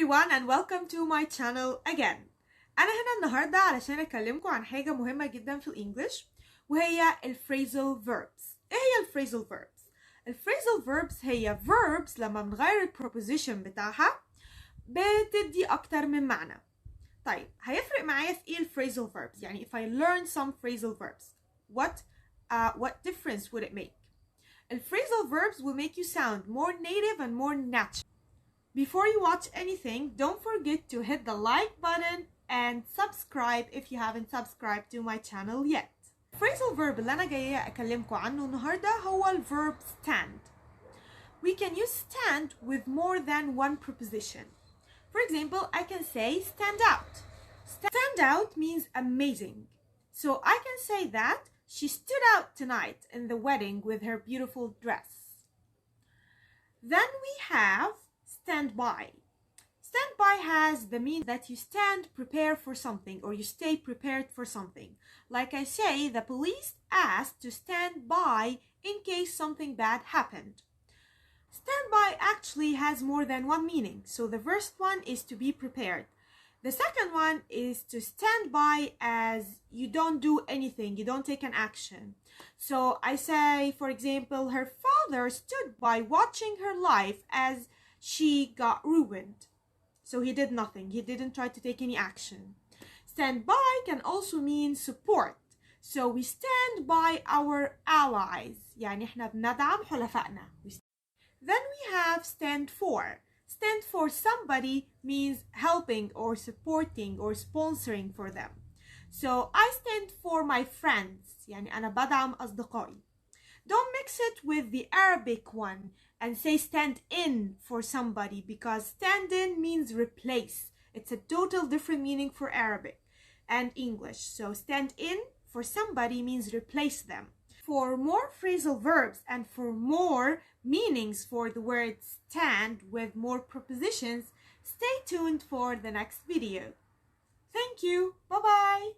everyone and welcome to my channel again. أنا هنا النهاردة علشان أكلمكم عن حاجة مهمة جدا في الإنجليش وهي الفريزل verbs. إيه هي الفريزل verbs؟ الفريزل verbs هي verbs لما بنغير البروبوزيشن بتاعها بتدي أكتر من معنى. طيب هيفرق معايا في إيه الفريزل verbs؟ يعني if I learn some phrasal verbs, what difference would it make? الفريزل verbs will make you sound more native and more natural. Before you watch anything, don't forget to hit the like button and subscribe if you haven't subscribed to my channel yet. Phrasal verb اللي أنا جاية أكلمكم عنه النهاردة هو الverb stand. We can use stand with more than one preposition. For example, I can say stand out. Stand out means amazing. So I can say that she stood out tonight in the wedding with her beautiful dress. Then we have stand by. Stand by has the meaning that you stand prepared for something or you stay prepared for something. Like I say, the police asked to stand by in case something bad happened. Stand by actually has more than one meaning. So the first one is to be prepared. The second one is to stand by as you don't do anything, you don't take an action. So I say, for example, her father stood by watching her life as she got ruined. So he did nothing. He didn't try to take any action. Stand by can also mean support. So we stand by our allies. يعني احنا بندعم حلفائنا. Then we have stand for. Stand for somebody means helping or supporting or sponsoring for them. So I stand for my friends. يعني أنا بدعم أصدقائي. Don't mix it with the Arabic one and say stand in for somebody because stand in means replace. It's a total different meaning for Arabic and English. So stand in for somebody means replace them. For more phrasal verbs and for more meanings for the word stand with more prepositions, stay tuned for the next video. Thank you. Bye-bye.